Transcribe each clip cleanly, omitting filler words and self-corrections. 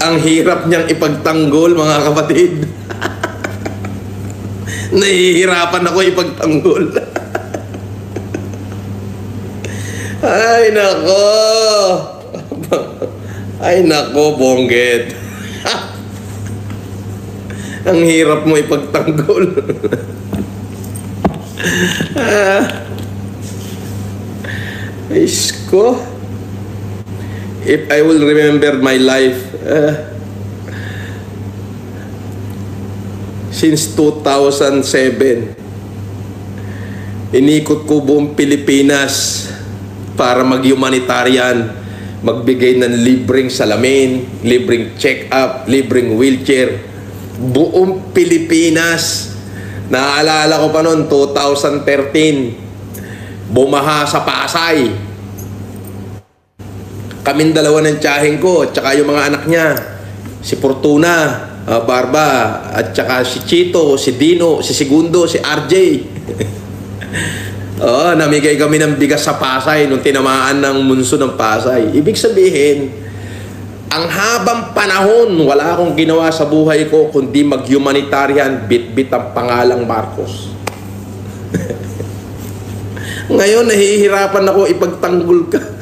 Kaya ang hirap niyang ipagtanggol, mga kapatid. Nahihirapan ako ipagtanggol. Ay, nako. Ay, nako, Bonggit. Ang hirap mo ipagtanggol. Isko. If I will remember my life, since 2007, inikot ko buong Pilipinas para mag-humanitarian, magbigay ng libreng salamin, libreng check-up, libreng wheelchair. Buong Pilipinas. Naaalala ko pa noon, 2013, bumaha sa Pasay. Kaming dalawa ng tiyaheng ko, at saka yung mga anak niya, si Fortuna, Barba, at saka si Chito, si Dino, si Segundo, si RJ. Namigay kami ng bigas sa Pasay nung tinamaan ng munso ng Pasay. Ibig sabihin, ang habang panahon, wala akong ginawa sa buhay ko kundi mag-humanitarian, bit-bit ang pangalang Marcos. Ngayon, nahihirapan ako ipagtanggol ka.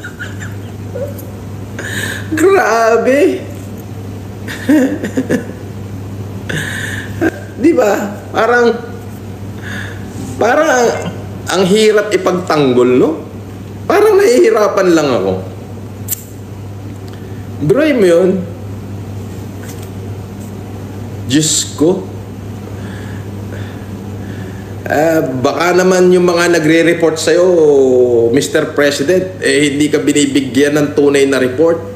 Grabe. Di ba? Parang ang hirap ipagtanggol, no? Parang nahihirapan lang ako. Bro, mo yun? Diyos ko. Baka naman yung mga nagre-report sa'yo, Mr. President, hindi ka binibigyan ng tunay na report.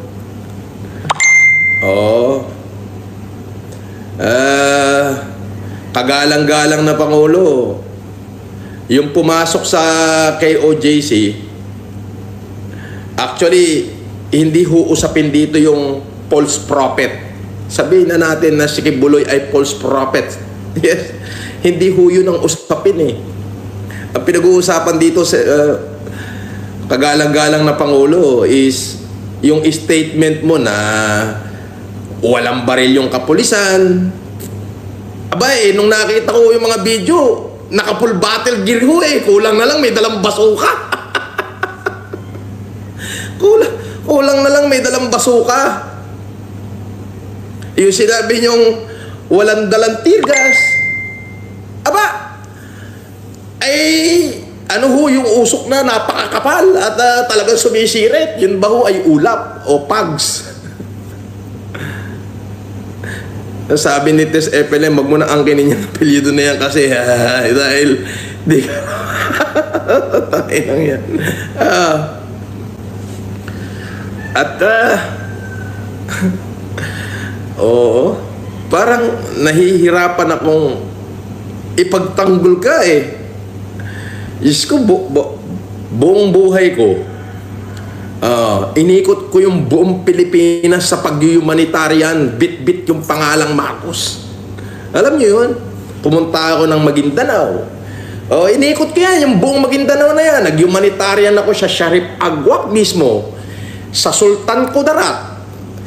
Kagalang-galang na Pangulo, yung pumasok sa KOJC, actually, hindi usapin dito yung false prophet. Sabihin na natin na si Kibuloy ay false prophet. Yes. Hindi yun ang usapin eh. Ang pinag-uusapan dito sa kagalang-galang na Pangulo is yung statement mo na walang baril yung kapulisan. Abay, nung nakita ko yung mga video, naka-full battle gear ho eh. Kulang na lang may dalang basuka. Kulang na lang may dalang basuka. Yung sinabi niyong walang dalang tear gas. Aba, ay ano ho yung usok na napakakapal at talagang sumisirit. Yun ba ho ay ulap o pugs? Sabi ni Tess Epelem, wag mo na angkinin yung apelyido na yan kasi dahil di ka tayo lang yan. Oo, parang nahihirapan akong ipagtanggol ka eh. Diyos ko, buong buhay ko, inikot ko yung buong Pilipinas sa pag-humanitarian, bit-bit yung pangalang Marcos. Alam niyo yun? Pumunta ako ng Maguindanao. Inikot ko yan, yung buong Maguindanao na yan. Nag-humanitarian ako sa Sharif Agwak mismo, sa Sultan Kudarat,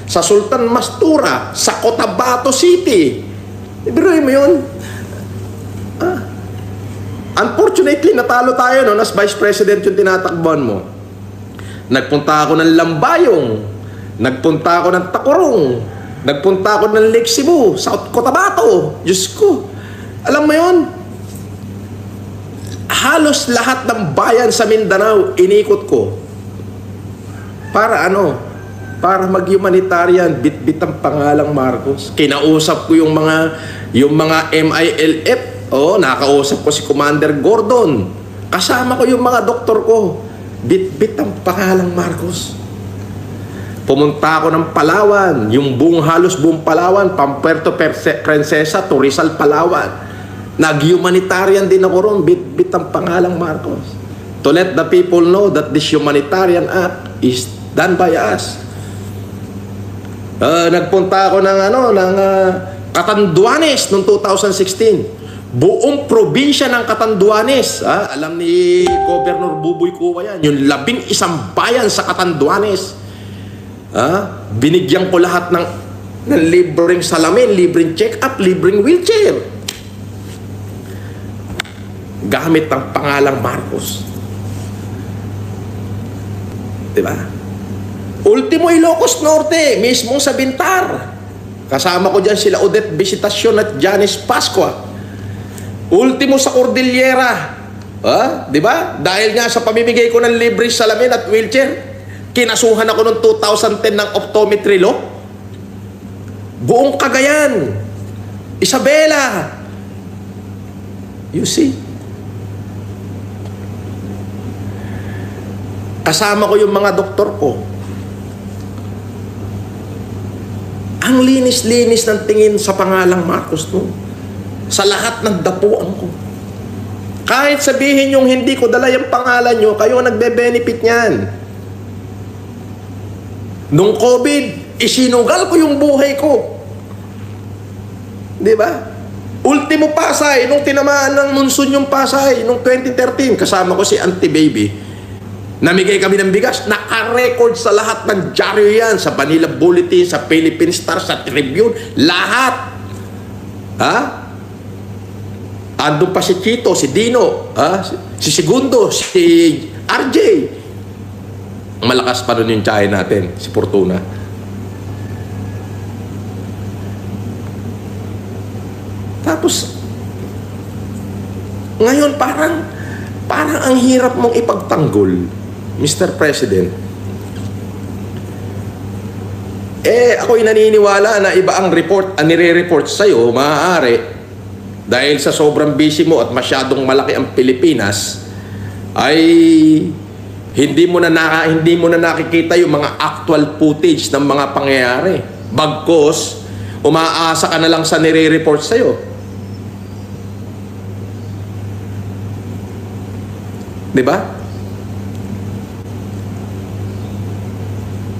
sa Sultan Mastura, sa Cotabato City. Ibiruin mo yun? Unfortunately, natalo tayo no, as Vice President yung tinatakbuhan mo. Nagpunta ako ng Lambayong, nagpunta ako ng Tacorong, nagpunta ako ng Lake Cebu, South Cotabato. Diyos ko, alam mo yun? Halos lahat ng bayan sa Mindanao, inikot ko. Para ano? Para mag-humanitarian, bit-bit ang pangalang Marcos. Kinausap ko yung mga MILF. Nakausap ko si Commander Gordon. Kasama ko yung mga doktor ko. Bit-bit ang pangalang Marcos. Pumunta ako ng Palawan, yung halos buong Palawan, Puerto Princesa to Rizal, Palawan. Nag-humanitarian din ako ron, bit-bit ang pangalang Marcos. To let the people know that this humanitarian act is done by us. Nagpunta ako ng Catanduanes noong 2016. Buong probinsya ng Catanduanes, alam ni Governor Buboy Cuba yan, yung 11 bayan sa Catanduanes, binigyan ko lahat ng ng libreng salamin, libreng check-up, libreng wheelchair. Gamit ang pangalang Marcos. Diba? Ultimo Ilocos Norte, mismong sa Bintar. Kasama ko dyan sila Odette Visitacion at Janice Pascua. Ultimo sa Cordillera. Diba? Dahil nga sa pamimigay ko ng libreng salamin at wheelchair, kinasuhan ako noong 2010 ng optometry law. Buong Cagayan, Isabela. You see? Kasama ko yung mga doktor ko. Ang linis-linis ng tingin sa pangalang Marcos no? Sa lahat ng dapuan ko. Kahit sabihin yung hindi ko dala yung pangalan nyo, kayo ang nagbe-benefit niyan. Nung COVID, isinugal ko yung buhay ko. Di ba? Ultimo Pasay, nung tinamaan ng monsoon yung Pasay, nung 2013, kasama ko si Auntie Baby. Namigay kami ng bigas, naka-record sa lahat ng dyaryo yan, sa Manila Bulletin, sa Philippine Star, sa Tribune, lahat. Andun pa si Chito, si Dino, si Segundo, si RJ. Malakas pa rin yung tsahe natin, si Fortuna. Tapos, ngayon parang ang hirap mong ipagtanggol, Mr. President. Ako'y naniniwala na iba ang report, ang nire-report sa'yo, maaari, dahil sa sobrang busy mo at masyadong malaki ang Pilipinas, ay hindi mo na nakikita yung mga actual footage ng mga pangyayari. Bagkos, umaasa ka na lang sa nire-report sa'yo. Diba?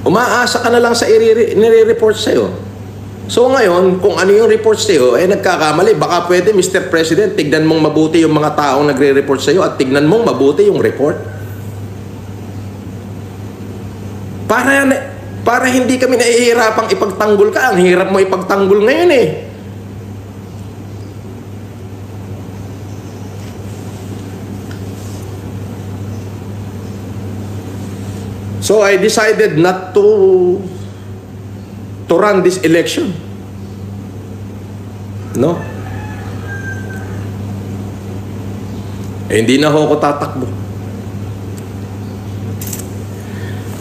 Umaasa ka na lang sa nire-report sa'yo. So ngayon, kung ano yung report sa'yo, nagkakamali. Baka pwede, Mr. President, tignan mong mabuti yung mga taong nagre-report sa'yo at tignan mong mabuti yung report. Para hindi kami nahihirapang ipagtanggol ka. Ang hirap mo ipagtanggol ngayon eh. So I decided not to run this election. No? Hindi na ako tatakbo.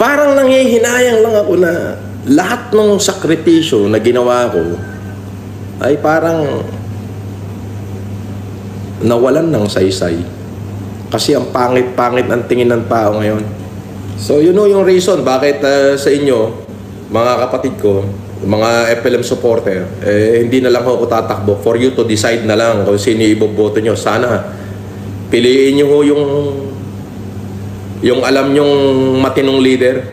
Parang nanghihinayang lang ako na lahat ng sakripisyo na ginawa ko ay parang nawalan ng saysay. Kasi ang pangit-pangit ang tingin ng tao ngayon. So you know yung reason bakit sa inyo, mga kapatid ko, mga FLM supporter, hindi na lang ako tatakbo. For you to decide na lang kung sino iboboto nyo. Sana piliin nyo yung alam nyong matinong leader.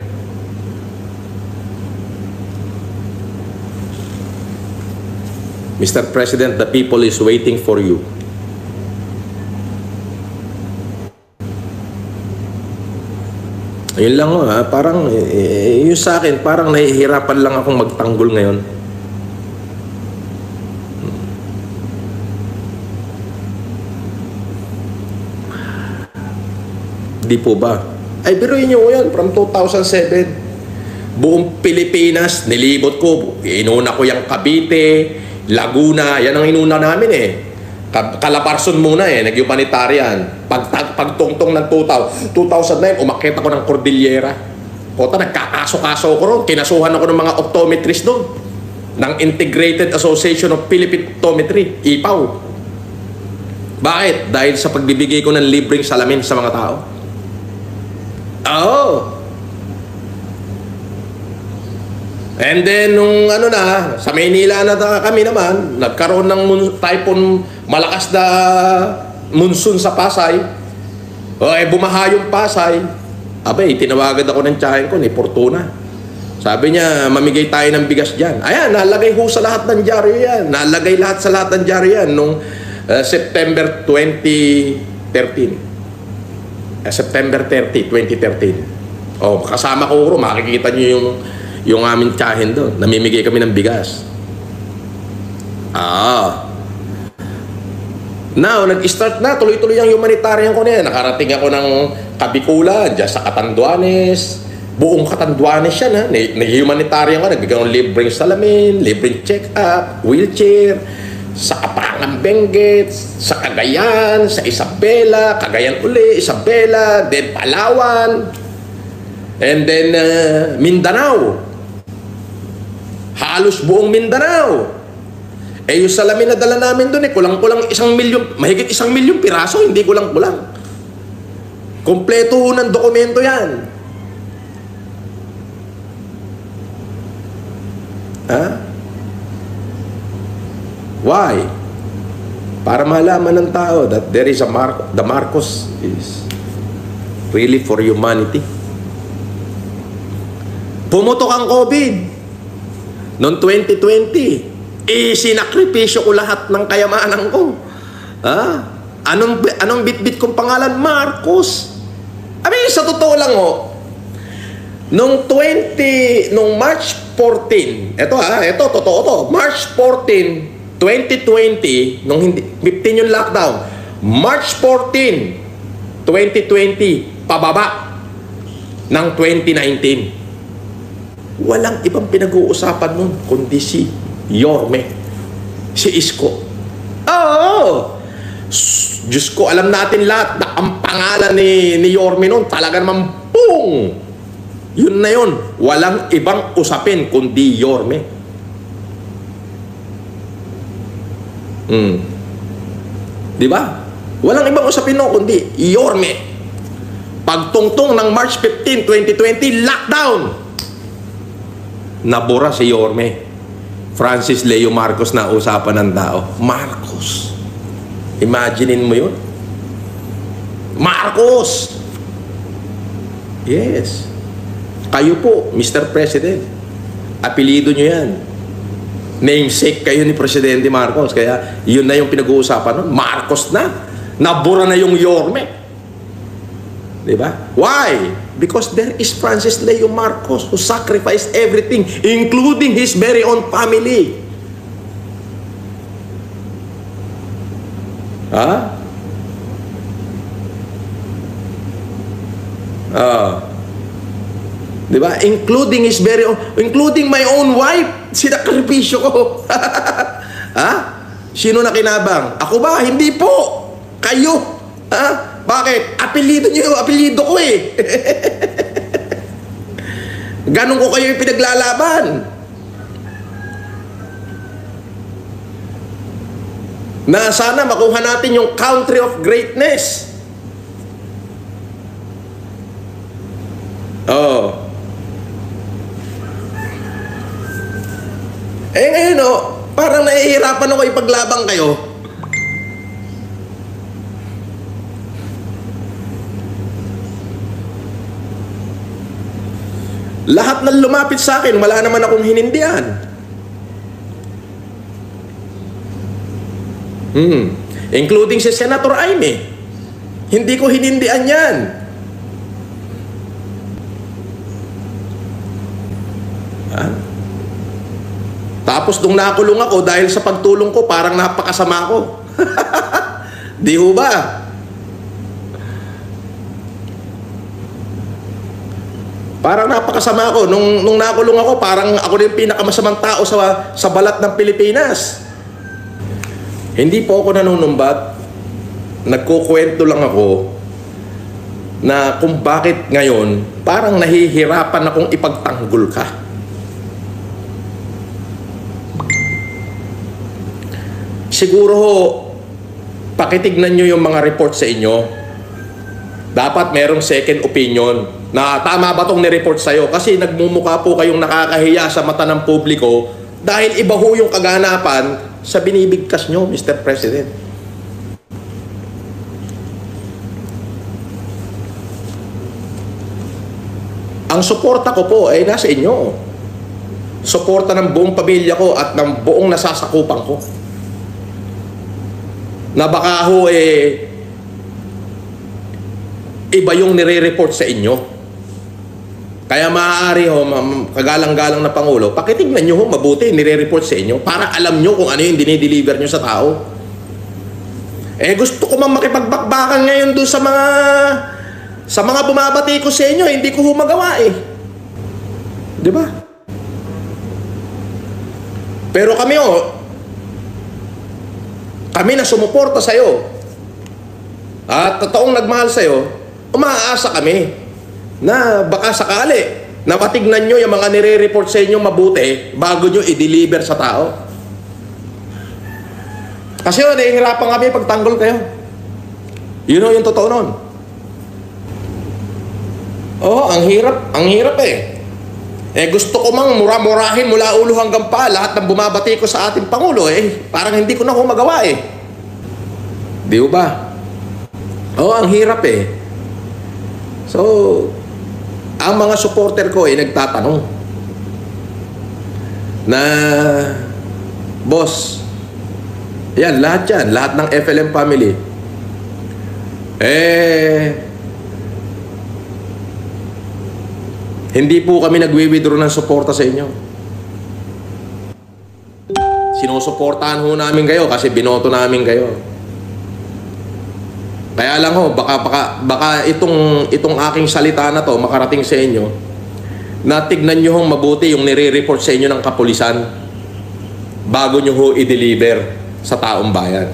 Mr. President, the people is waiting for you. Ayun lang parang yung sa akin, parang nahihirapan lang akong magtanggol ngayon. Di po ba? Ay, biruin nyo yan, from 2007, buong Pilipinas, nilibot ko, inuna ko yung Cavite, Laguna, yan ang inuna namin eh. Calabarzon muna eh, nag-humanitarian. Pagtungtong ng 2009, umakyat ako ng Cordillera. Kota, nagkakaso-kaso ko ron. Kinasuhan ako ng mga optometrist doon. Ng Integrated Association of Philippine Optometry, IPAO. Bakit? Dahil sa pagbibigay ko ng libreng salamin sa mga tao. And then, nung sa Maynila na kami naman, nagkaroon ng typhoon, malakas na monsoon sa Pasay. Bumaha yung Pasay. Abay, tinawagan ako ng tiyahin ko, ni Fortuna. Sabi niya, mamigay tayo ng bigas dyan. Ayan, nalagay ho sa lahat ng dyaryo yan. Nalagay lahat sa lahat ng dyaryo yan nung September 2013. September 30, 2013. Kasama ko, makikita niyo yung aming tiyahin doon. Namimigay kami ng bigas. Now, nag-start na, tuloy-tuloy ang humanitarian ko na yan. Nakarating ako ng Kabikulan, dyan sa Catanduanes. Buong Catanduanes yan, ha. Nag-humanitarian ka, nagbigay ng libreng salamin, libreng check-up, wheelchair, sa Kapangang Benguet, sa Cagayan, sa Isabela, Cagayan uli, Isabela, then Palawan, and then Mindanao. Halos buong Mindanao. Eh, yung salamin na dala namin doon, kulang-kulang 1 milyon, mahigit 1 milyon piraso, hindi kulang-kulang. Kompleto ng dokumento yan. Ha? Why? Para malaman ng tao that there is the Marcos is really for humanity. Pumutok ang COVID noong 2020. Sinakripisyo ko lahat ng kayamanan ko. Ha? Anong bit-bit kong pangalan? Marcos. Sa totoo lang nung March 14, ito totoo to. March 14, 2020, nung 15 yung lockdown. March 14, 2020, pababa ng 2019. Walang ibang pinag-uusapan nun kundi si Yorme, si Isko. Diyos ko, alam natin lahat na ang pangalan ni Yorme nun talaga naman boom! Yun na yun. Walang ibang usapin kundi Yorme. Di ba? Walang ibang usapin nun kundi Yorme. Pagtungtong ng March 15, 2020, lockdown. Nabura si Yorme. Francis Leo Marcos na usapan ng tao. Marcos. Imaginein mo yun? Marcos! Yes. Kayo po, Mr. President. Apelido nyo yan. Namesake kayo ni Presidente Marcos. Kaya yun na yung pinag-uusapan nun. Marcos na. Nabura na yung Yorme. Diba? Why? Because there is Francis Leo Marcos who sacrificed everything, including his very own family. Diba? Including his very own, including my own wife, sinakripisyo ko. Sino na kinabang? Ako ba? Hindi po. Kayo. Bakit? Apelido nyo, apelido ko eh. Ganon ko kayo yung pinaglalaban. Na sana makuha natin yung country of greatness. Ngayon parang nahihirapan ako ipaglabang kayo. Lahat ng lumapit sa akin, wala naman akong hinindihan. Including si Senator Aimee. Hindi ko hinindihan yan. Tapos nung nakulong ako, dahil sa pagtulong ko, parang napakasama ko. Di ho ba? Parang napakasama ako. Nung nakulong ako, parang ako na yung pinakamasamang tao sa balat ng Pilipinas. Hindi po ako nanunumbat. Nagkukwento lang ako na kung bakit ngayon parang nahihirapan akong ipagtanggol ka. Siguro pakitignan nyo yung mga report sa inyo. Dapat merong second opinion na tama ba itong nireport sa'yo? Kasi nagmumukha po kayong nakakahiya sa mata ng publiko dahil iba ho yung kaganapan sa binibigkas nyo, Mr. President. Ang suporta ko po ay nasa inyo. Suporta ng buong pamilya ko at ng buong nasasakupan ko. Na baka ho iba yung nire-report sa inyo. Kaya maaari ho, kagalang-galang na Pangulo, pakitignan nyo ho mabuti, nire-report sa inyo para alam nyo kung ano yung dinideliver nyo sa tao. Eh gusto ko mang makipagbakbakan ngayon doon sa mga bumabati ko sa inyo, hindi ko ho magawa eh. Di ba? Pero kami kami na sumuporta sa'yo at totoong nagmahal sa'yo, umaasa kami na baka sakali na matignan nyo yung mga nire-report sa inyo mabuti bago nyo i-deliver sa tao. Kasi nahihirapan kami pagtanggol kayo. Yun yung totoo nun. Ang hirap eh. Gusto ko mang mura-murahin mula ulo hanggang pa lahat ng bumabati ko sa ating Pangulo parang hindi ko na ho magawa eh. Di ba? Ang hirap eh. So, ang mga supporter ko nagtatanong na, boss, lahat ng FLM family, hindi po kami nagwi-withdraw ng suporta sa inyo. Sinusuportahan ho namin kayo kasi binoto namin kayo. Kaya lang ho, baka itong aking salita na to makarating sa inyo, na tignan nyo hong mabuti yung nire-report sa inyo ng kapulisan bago nyo ho i-deliver sa taong bayan.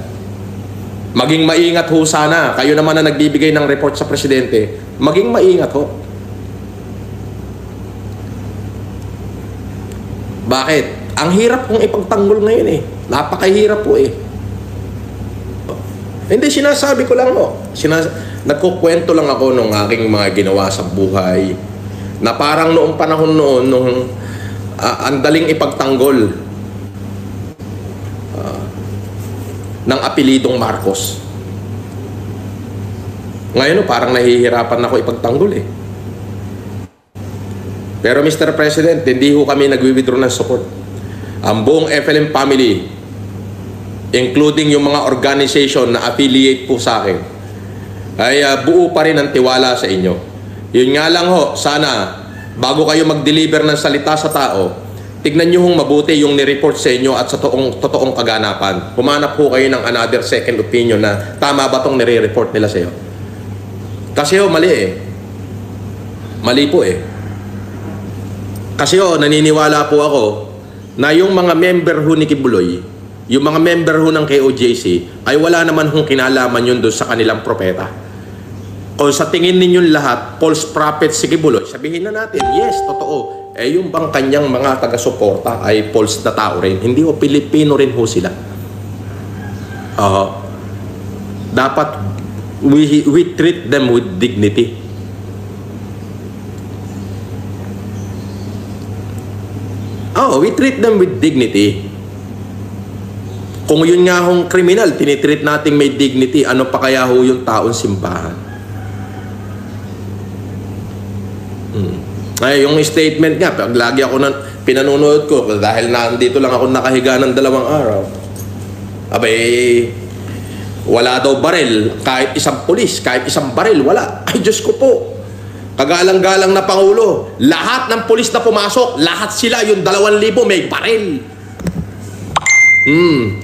Maging maingat ho sana. Kayo naman na nagbibigay ng report sa presidente, maging maingat ho. Bakit? Ang hirap kong ipagtanggol ngayon eh. Napakahirap po eh. Hindi, sinasabi ko lang mo. Nagkukwento lang ako nung aking mga ginawa sa buhay na parang noong panahon noon, nung ang daling ipagtanggol ng apelidong Marcos. Ngayon, parang nahihirapan ako ipagtanggol eh. Pero Mr. President, hindi ho kami nagwi-withdraw ng support. Ang buong FLM family, including yung mga organization na affiliate po sa akin, ay buo pa rin ang tiwala sa inyo. Yun nga lang ho, sana bago kayo mag-deliver ng salita sa tao, tignan nyo hong mabuti yung nireport sa inyo at sa totoong kaganapan. Humanap po kayo ng another second opinion na tama ba itong nire-report nila sa iyo. Kasi ho, mali eh. Mali po eh. Kasi ho, naniniwala po ako na yung mga member ho ni Kibuloy, yung mga member ho ng KOJC, ay wala naman hong kinalaman yun doon sa kanilang propeta. Kung sa tingin ninyong lahat, false prophet si Kibuloy, sabihin na natin, yes, totoo. Yung bang kanyang mga taga-suporta ay false na tao rin? Hindi ho, Pilipino rin ho sila. Dapat we treat them with dignity. We treat them with dignity. Kung yun nga hong kriminal, tinitreat natin may dignity, ano pa kaya ho yung taon simbahan? Ay, yung statement nga, pag lagi ako pinanunood ko, dahil nandito lang ako nakahiga ng 2 araw, abay, wala daw baril, kahit isang pulis, kahit isang baril, wala. Ay, Diyos ko po. Kagalang-galang na Pangulo, lahat ng pulis na pumasok, lahat sila, yung 2,000 may baril.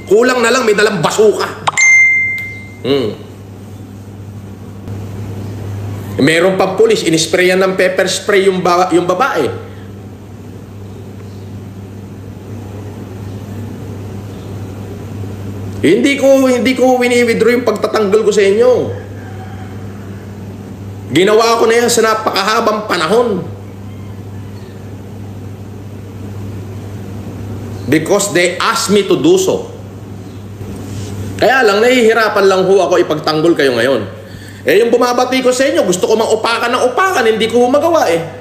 Kulang na lang, may dalang basuka. Meron pang pulis, inisprayan ng pepper spray yung babae. Hindi ko wini-withdraw yung pagtatanggal ko sa inyo. Ginawa ko na yan sa napakahabang panahon. Because they asked me to do so. Kaya lang, nahihirapan lang ho ako ipagtanggol kayo ngayon. Yung bumabati ko sa inyo, gusto ko mang upakan ng upakan, hindi ko magawa eh.